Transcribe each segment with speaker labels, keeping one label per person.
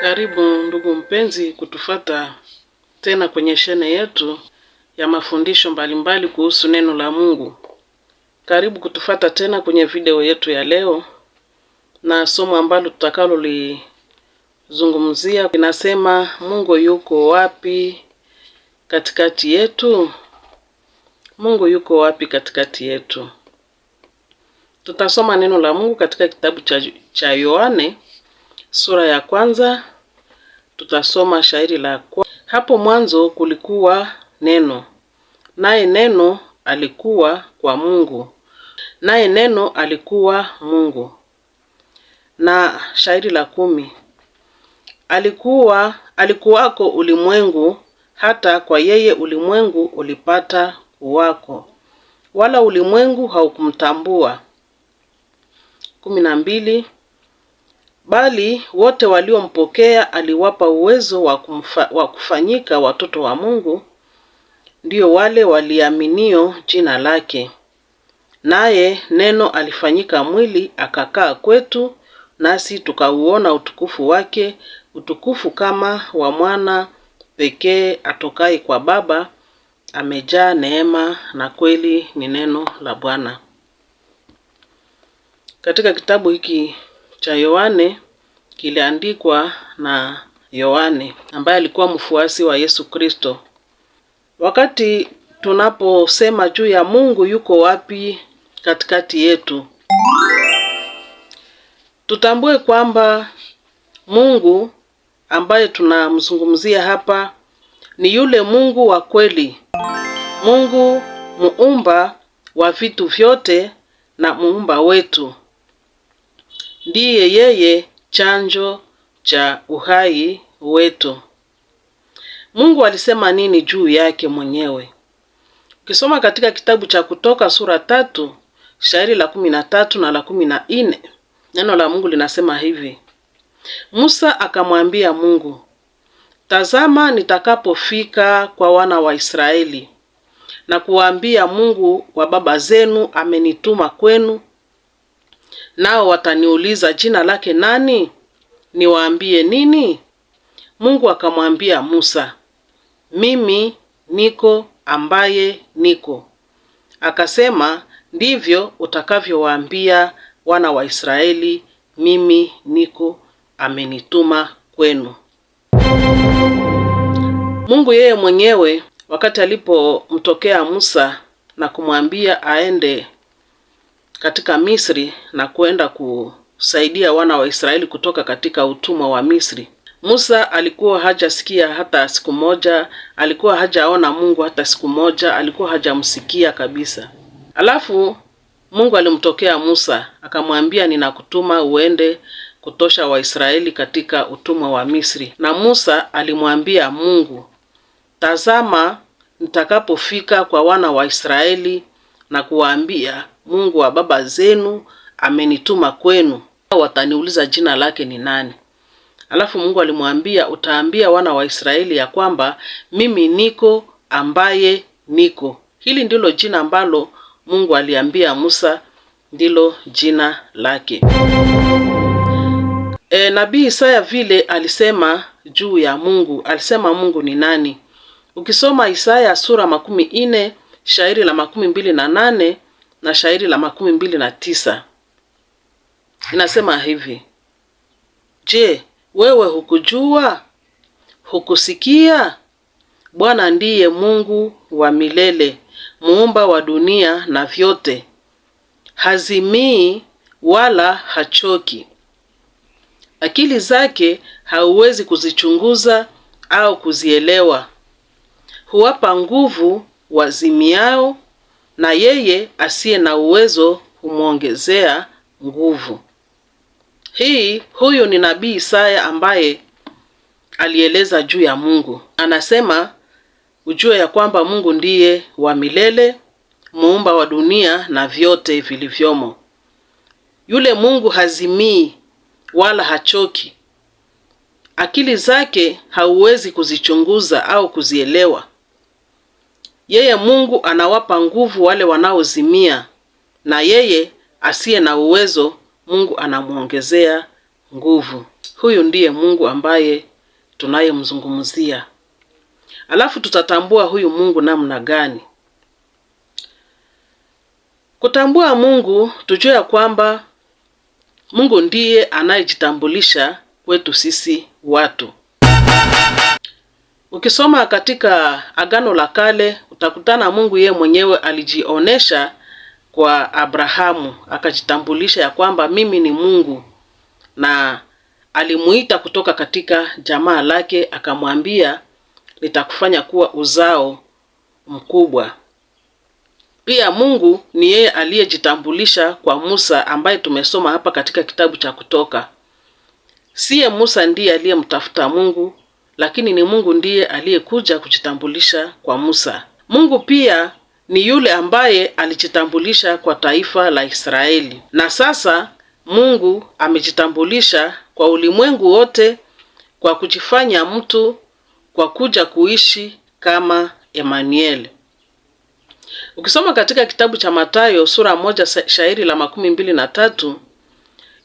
Speaker 1: Karibu ndugu mpenzi kutufata tena kwenye shene yetu ya mafundisho mbalimbali kuhusu neno la Mungu. Karibu kutufata tena kwenye video yetu ya leo, na somo ambalo tutakalo lizungumzia linasema Mungu yuko wapi katikati yetu? Mungu yuko wapi katikati yetu? Tutasoma neno la Mungu katika kitabu cha Yohane sura ya kwanza. Tutasoma shairi la hapo mwanzo kulikuwa neno, naye neno alikuwa kwa Mungu, naye neno alikuwa Mungu. Na shairi la 10, alikuwako ulimwengu, hata kwa yeye ulimwengu ulipata kuwako, wala ulimwengu haukumtambua. 12, bali wote waliompokea aliwapa uwezo wa kufanyika watoto wa Mungu, ndio wale waliaminio jina lake. Naye neno alifanyika mwili akakaa kwetu, nasi tukauona utukufu wake, utukufu kama wa mwana pekee atokaye kwa Baba, amejaa neema na kweli. Ni neno la Bwana. Katika kitabu hiki cha Yohane kiliandikwa na Yohane ambaye alikuwa mfuasi wa Yesu Kristo. Wakati tunaposema juu ya Mungu yuko wapi katikati yetu, tutambue kwamba Mungu ambaye tunamzungumzia hapa ni yule Mungu wa kweli, Mungu muumba wa vitu vyote na muumba wetu. Ndiye yeye chanjo cha uhai wetu. Mungu alisema nini juu yake mwenyewe? Ukisoma katika kitabu cha Kutoka sura 3 shairi la 13 na la 14, neno la Mungu linasema hivi: Musa akamwambia Mungu, tazama nitakapofika kwa wana wa Israeli na kuwaambia, Mungu wa baba zenu amenituma kwenu, nao wataniuliza jina lake nani? Niwaambie nini? Mungu akamwambia Musa, mimi niko ambaye niko. Akasema, ndivyo utakavyowaambia wana wa Israeli, mimi niko amenituma kwenu. Mungu yeye mwenyewe wakati alipomtokea Musa na kumwambia aende katika Misri na kwenda kusaidia wana wa Israeli kutoka katika utumwa wa Misri, Musa alikuwa hajasikia hata siku moja, alikuwa hajaona Mungu hata siku moja, alikuwa hajamsikia kabisa. Alafu Mungu alimtokea Musa akamwambia, ninakutuma uende kutosha Waisraeli katika utumwa wa Misri. Na Musa alimwambia Mungu, tazama nitakapofika kwa wana wa Israeli na kuwaambia, Mungu wa baba zenu amenituma kwenu, wataniuliza jina lake ni nani? Alafu Mungu alimwambia, utaambia wana wa Israeli ya kwamba mimi niko ambaye niko. Hili ndilo jina ambalo Mungu aliambia Musa, ndilo jina lake. Nabii Isaya vile alisema juu ya Mungu, alisema Mungu ni nani? Ukisoma Isaya sura 40 shairi la 28 na shairi la 29, inasema hivi: Je, wewe hukujua? Hukusikia? Bwana ndiye Mungu wa milele, muumba wa dunia na vyote. Hazimii wala hachoki. Akili zake hauwezi kuzichunguza au kuzielewa. Huwapa nguvu wazimiao, na yeye asiye na uwezo humwongezea nguvu. Huyu ni nabii Isaya ambaye alieleza juu ya Mungu. Anasema ujue ya kwamba Mungu ndiye wa milele, muumba wa dunia na vyote vilivyomo. Yule Mungu hazimii wala hachoki. Akili zake hauwezi kuzichunguza au kuzielewa. Yeye Mungu anawapa nguvu wale wanaozimia, na yeye asiye na uwezo Mungu anamuongezea nguvu. Huyu ndiye Mungu ambaye tunayemzungumzia. Alafu tutatambua huyu Mungu namna gani? Kutambua Mungu, tujue ya kwamba Mungu ndiye anayejitambulisha kwetu sisi watu. Ukisoma katika Agano la Kale utakutana Mungu yeye mwenyewe alijionesha kwa Abrahamu, akajitambulisha ya kwamba mimi ni Mungu, na alimuita kutoka katika jamaa lake, akamwambia nitakufanya kuwa uzao mkubwa. Pia Mungu ni yeye aliyejitambulisha kwa Musa, ambaye tumesoma hapa katika kitabu cha Kutoka. Siye Musa ndiye aliyemtafuta Mungu, lakini ni Mungu ndiye aliyekuja kujitambulisha kwa Musa. Mungu pia ni yule ambaye alijitambulisha kwa taifa la Israeli. Na sasa Mungu amejitambulisha kwa ulimwengu wote kwa kujifanya mtu, kwa kuja kuishi kama Emmanuel. Ukisoma katika kitabu cha Mathayo sura 1 shairi la 23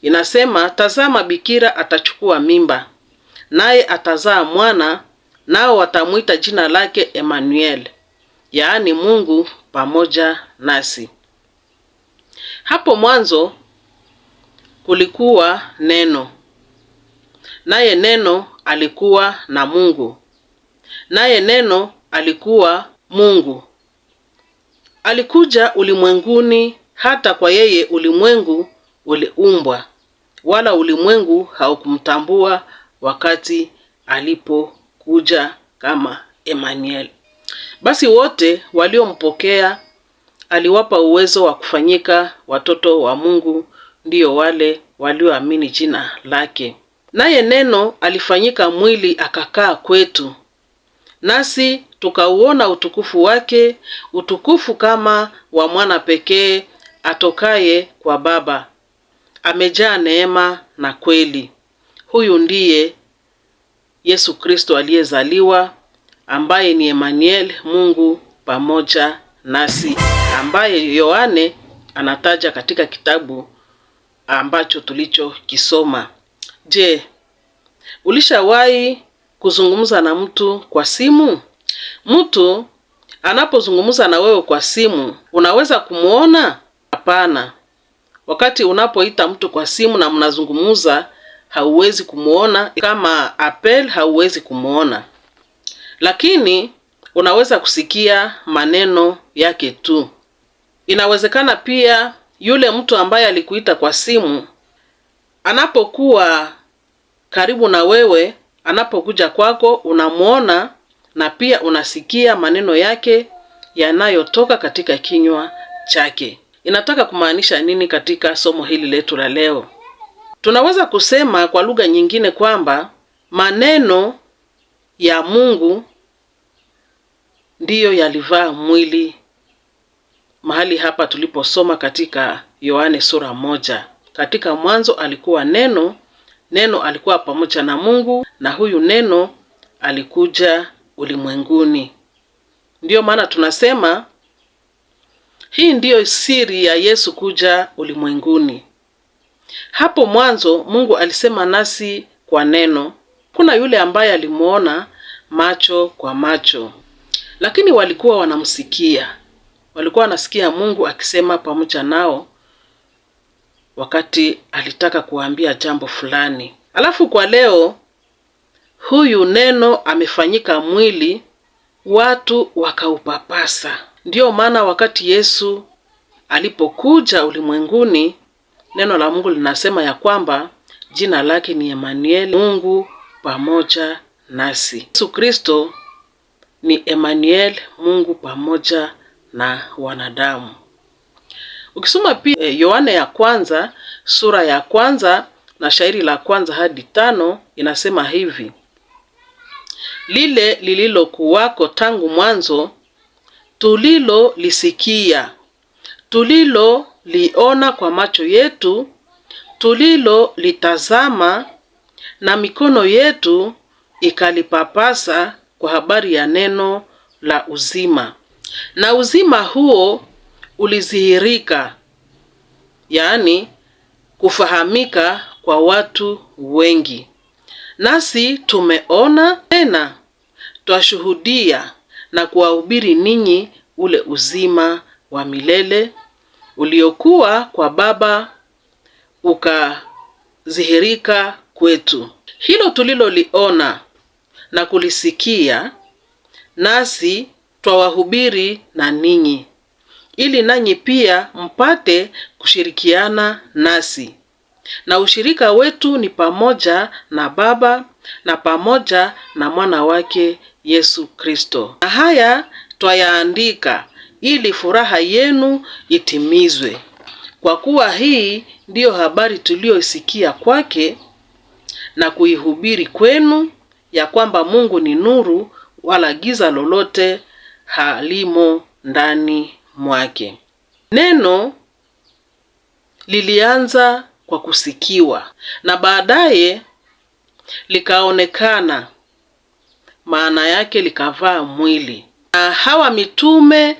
Speaker 1: inasema, tazama bikira atachukua mimba, naye atazaa mwana, nao watamuita jina lake Emmanuel, yaani Mungu pamoja nasi. Hapo mwanzo kulikuwa neno, naye neno alikuwa na Mungu, naye neno alikuwa Mungu. Alikuja ulimwenguni, hata kwa yeye ulimwengu uliumbwa, wala ulimwengu haukumtambua wakati alipokuja kama Emmanuel. Basi wote waliompokea aliwapa uwezo wa kufanyika watoto wa Mungu, ndio wale walioamini jina lake. Naye neno alifanyika mwili akakaa kwetu, nasi tukauona utukufu wake, utukufu kama wa mwana pekee atokaye kwa Baba, amejaa neema na kweli. Huyu ndiye Yesu Kristo aliyezaliwa, ambaye ni Emmanuel, Mungu pamoja nasi, ambaye Yohane anataja katika kitabu ambacho tulichokisoma. Je, ulishawahi kuzungumza na mtu kwa simu? Mtu anapozungumza na wewe kwa simu, unaweza kumuona? Hapana. Wakati unapoita mtu kwa simu na mnazungumza, hauwezi kumuona. Kama Apple hauwezi kumuona, lakini unaweza kusikia maneno yake tu. Inawezekana pia yule mtu ambaye alikuita kwa simu, anapokuwa karibu na wewe, anapokuja kwako, unamuona na pia unasikia maneno yake yanayotoka katika kinywa chake. Inataka kumaanisha nini katika somo hili letu la leo? Tunaweza kusema kwa lugha nyingine kwamba maneno ya Mungu ndiyo yalivaa mwili mahali hapa tuliposoma katika Yohane sura 1. Katika mwanzo alikuwa neno, neno alikuwa pamoja na Mungu, na huyu neno alikuja ulimwenguni. Ndiyo maana tunasema hii ndiyo siri ya Yesu kuja ulimwenguni. Hapo mwanzo Mungu alisema nasi kwa neno. Kuna yule ambaye alimuona macho kwa macho, lakini walikuwa wanamsikia. Walikuwa wanasikia Mungu akisema pamoja nao wakati alitaka kuambia jambo fulani. Alafu kwa leo huyu neno amefanyika mwili, watu wakaupapasa. Ndiyo maana wakati Yesu alipokuja ulimwenguni, neno la Mungu linasema ya kwamba jina lake ni Emmanuel, Mungu pamoja nasi. Yesu Kristo ni Emmanuel, Mungu pamoja na wanadamu. Ukisoma pia Yohane ya kwanza sura ya 1 na shairi la 1 hadi 5 inasema hivi: lile lililokuwako tangu mwanzo, tulilolisikia, tuliloliona kwa macho yetu, tulilolitazama na mikono yetu ikalipapasa kwa habari ya neno la uzima. Na uzima huo ulizihirika, yaani kufahamika kwa watu wengi. nasi tumeona, tena twashuhudia na kuwahubiri ninyi ule uzima wa milele uliokuwa kwa Baba ukadhihirika kwetu. Hilo tuliloliona na kulisikia, nasi twawahubiri na ninyi, ili nanyi pia mpate kushirikiana nasi. Na ushirika wetu ni pamoja na Baba na pamoja na mwana wake Yesu Kristo. Na haya twayaandika ili furaha yenu itimizwe. Kwa kuwa hii ndiyo habari tuliyoisikia kwake na kuihubiri kwenu, ya kwamba Mungu ni nuru, wala giza lolote halimo ndani mwake. Neno lilianza kwa kusikiwa na baadaye likaonekana, maana yake likavaa mwili. Na hawa mitume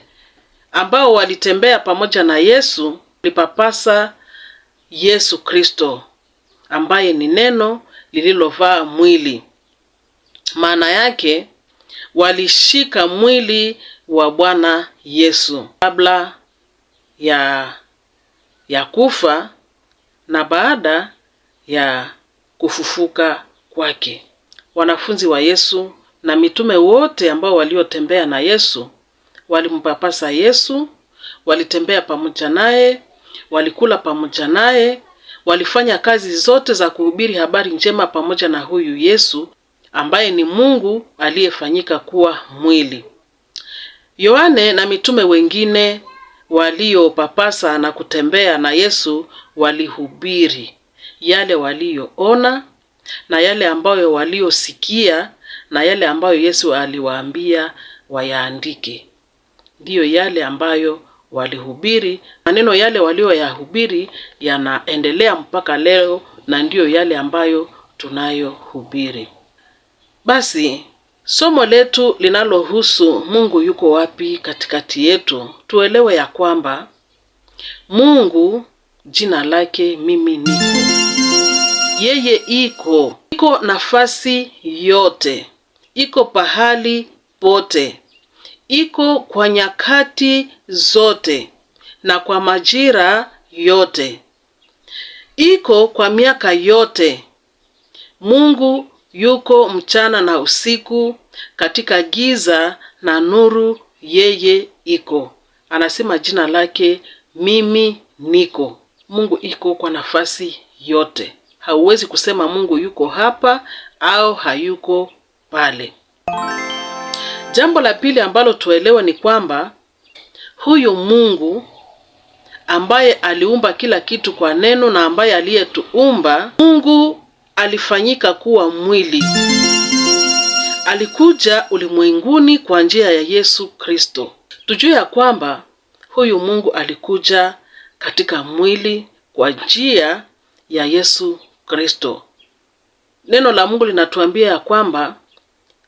Speaker 1: ambao walitembea pamoja na Yesu lipapasa Yesu Kristo, ambaye ni neno lililovaa mwili. Maana yake walishika mwili wa Bwana Yesu kabla ya kufa na baada ya kufufuka kwake. Wanafunzi wa Yesu na mitume wote ambao waliotembea na Yesu walimpapasa Yesu, walitembea pamoja naye, walikula pamoja naye, walifanya kazi zote za kuhubiri habari njema pamoja na huyu Yesu ambaye ni Mungu aliyefanyika kuwa mwili. Yohane na mitume wengine waliopapasa na kutembea na Yesu walihubiri yale walioona na yale ambayo waliosikia na yale ambayo Yesu aliwaambia wayaandike. Ndiyo yale ambayo walihubiri. Maneno yale walioyahubiri yanaendelea mpaka leo, na ndiyo yale ambayo tunayohubiri. Basi somo letu linalohusu Mungu yuko wapi katikati yetu, tuelewe ya kwamba Mungu jina lake mimi niko. Yeye iko nafasi yote, iko pahali pote, iko kwa nyakati zote na kwa majira yote, iko kwa miaka yote. Mungu yuko mchana na usiku, katika giza na nuru, yeye iko. Anasema jina lake mimi niko. Mungu iko kwa nafasi yote. Hauwezi kusema Mungu yuko hapa au hayuko pale. Jambo la pili ambalo tuelewe ni kwamba huyu Mungu ambaye aliumba kila kitu kwa neno na ambaye aliyetuumba, Mungu alifanyika kuwa mwili. Alikuja ulimwenguni kwa njia ya Yesu Kristo. Tujue ya kwamba huyu Mungu alikuja katika mwili kwa njia ya Yesu Kristo. Neno la Mungu linatuambia ya kwamba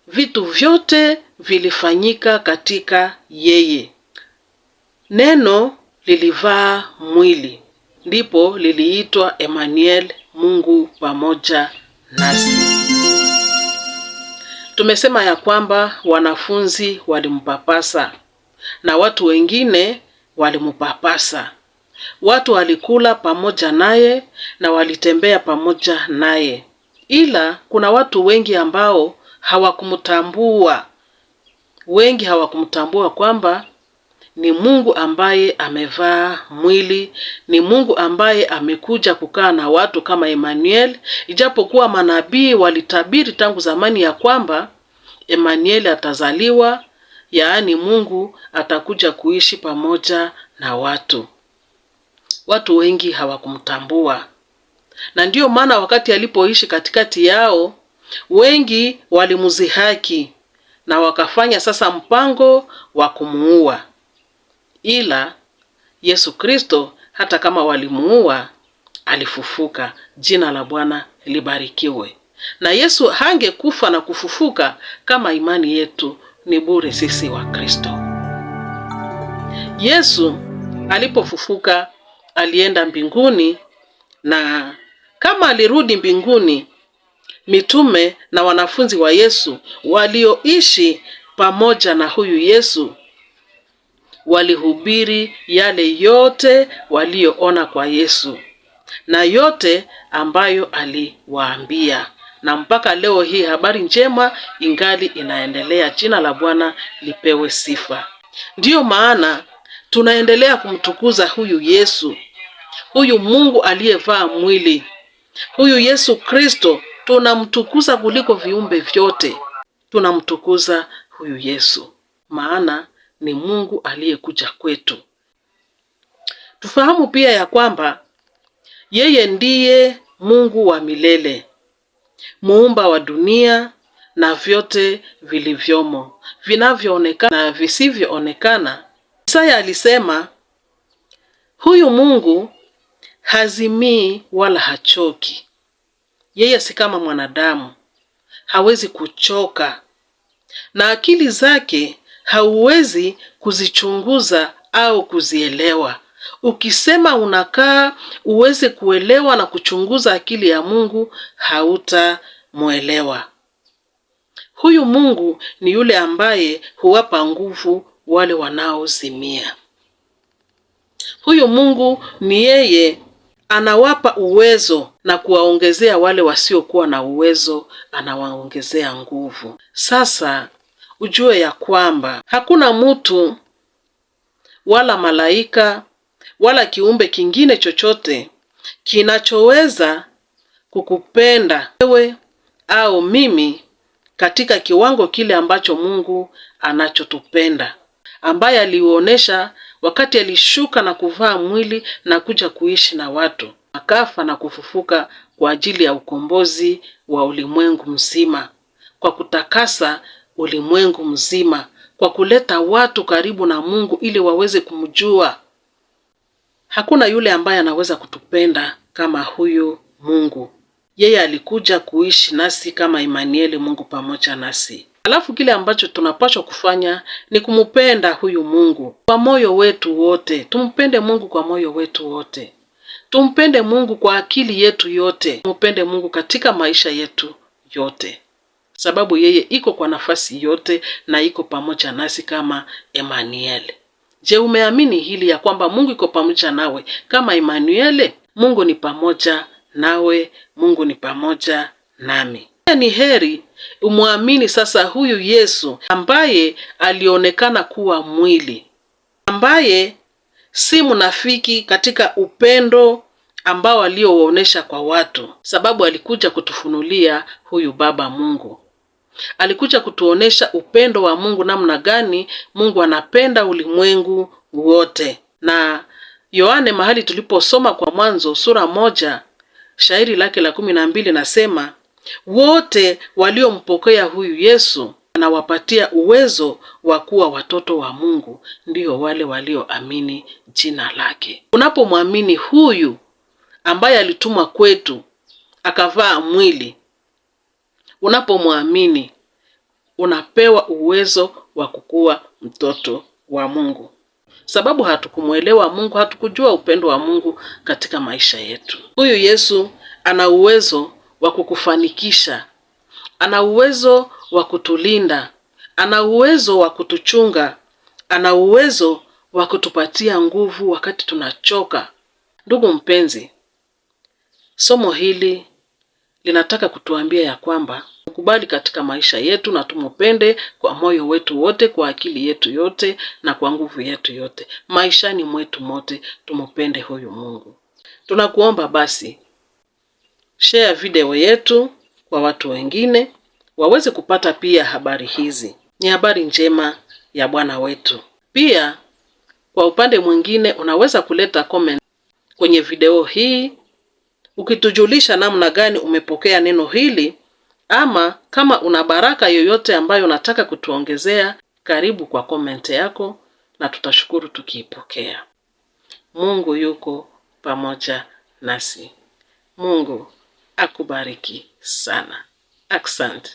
Speaker 1: vitu vyote vilifanyika katika yeye. Neno lilivaa mwili, ndipo liliitwa Emmanuel, Mungu pamoja nasi. Tumesema ya kwamba wanafunzi walimpapasa na watu wengine walimpapasa. Watu walikula pamoja naye na walitembea pamoja naye, ila kuna watu wengi ambao hawakumtambua. Wengi hawakumtambua kwamba ni Mungu ambaye amevaa mwili, ni Mungu ambaye amekuja kukaa na watu kama Emmanuel, ijapokuwa manabii walitabiri tangu zamani ya kwamba Emmanuel atazaliwa, yaani Mungu atakuja kuishi pamoja na watu. Watu wengi hawakumtambua. Na ndiyo maana wakati alipoishi katikati yao, wengi walimudhihaki na wakafanya sasa mpango wa kumuua. Ila Yesu Kristo, hata kama walimuua, alifufuka. Jina la Bwana libarikiwe. Na Yesu hangekufa na kufufuka kama imani yetu ni bure sisi wa Kristo. Yesu alipofufuka alienda mbinguni, na kama alirudi mbinguni, mitume na wanafunzi wa Yesu walioishi pamoja na huyu Yesu walihubiri yale yote walioona kwa Yesu na yote ambayo aliwaambia. Na mpaka leo hii habari njema ingali inaendelea. Jina la Bwana lipewe sifa. Ndiyo maana tunaendelea kumtukuza huyu Yesu, huyu Mungu aliyevaa mwili, huyu Yesu Kristo. Tunamtukuza kuliko viumbe vyote. Tunamtukuza huyu Yesu, maana ni Mungu aliyekuja kwetu. Tufahamu pia ya kwamba yeye ndiye Mungu wa milele, muumba wa dunia na vyote vilivyomo, vinavyoonekana na visivyoonekana. Isaya alisema, huyu Mungu hazimii wala hachoki. Yeye si kama mwanadamu, hawezi kuchoka, na akili zake hauwezi kuzichunguza au kuzielewa. Ukisema unakaa uweze kuelewa na kuchunguza akili ya Mungu, hautamuelewa. Huyu Mungu ni yule ambaye huwapa nguvu wale wanaozimia. Huyu Mungu ni yeye anawapa uwezo na kuwaongezea wale wasiokuwa na uwezo, anawaongezea nguvu. Sasa ujue ya kwamba hakuna mtu wala malaika wala kiumbe kingine chochote kinachoweza kukupenda wewe au mimi katika kiwango kile ambacho Mungu anachotupenda, ambaye aliuonesha wakati alishuka na kuvaa mwili na kuja kuishi na watu, akafa na kufufuka kwa ajili ya ukombozi wa ulimwengu mzima, kwa kutakasa ulimwengu mzima, kwa kuleta watu karibu na Mungu ili waweze kumjua. Hakuna yule ambaye anaweza kutupenda kama huyu Mungu. Yeye alikuja kuishi nasi kama Emmanuel, Mungu pamoja nasi. Alafu kile ambacho tunapaswa kufanya ni kumupenda huyu Mungu kwa moyo wetu wote. Tumpende Mungu kwa moyo wetu wote. Tumpende Mungu kwa akili yetu yote. Tumpende Mungu katika maisha yetu yote, sababu yeye iko kwa nafasi yote na iko pamoja nasi kama Emmanuel. Je, umeamini hili ya kwamba Mungu iko pamoja nawe kama Emmanuel? Mungu ni pamoja nawe, Mungu ni pamoja nami. Ni heri umwamini sasa huyu Yesu ambaye alionekana kuwa mwili, ambaye si mnafiki katika upendo ambao aliouonesha kwa watu, sababu alikuja kutufunulia huyu Baba Mungu. Alikuja kutuonesha upendo wa Mungu, namna gani Mungu anapenda ulimwengu wote. Na Yohane mahali tuliposoma kwa Mwanzo sura 1 shairi lake la 12 nasema, wote waliompokea huyu Yesu anawapatia uwezo wa kuwa watoto wa Mungu, ndio wale walioamini jina lake. Unapomwamini huyu ambaye alitumwa kwetu akavaa mwili, unapomwamini unapewa uwezo wa kukuwa mtoto wa Mungu, sababu hatukumuelewa Mungu, hatukujua upendo wa Mungu katika maisha yetu. Huyu Yesu ana uwezo wa kukufanikisha, ana uwezo wa kutulinda, ana uwezo wa kutuchunga, ana uwezo wa kutupatia nguvu wakati tunachoka. Ndugu mpenzi, somo hili linataka kutuambia ya kwamba tukubali katika maisha yetu na tumupende kwa moyo wetu wote, kwa akili yetu yote na kwa nguvu yetu yote. Maishani mwetu mote tumupende huyu Mungu. Tunakuomba basi share video yetu kwa watu wengine waweze kupata pia habari hizi. Ni habari njema ya Bwana wetu. Pia kwa upande mwingine unaweza kuleta comment kwenye video hii ukitujulisha namna gani umepokea neno hili, ama kama una baraka yoyote ambayo unataka kutuongezea, karibu kwa comment yako na tutashukuru tukiipokea. Mungu yuko pamoja nasi. Mungu akubariki sana. Asante.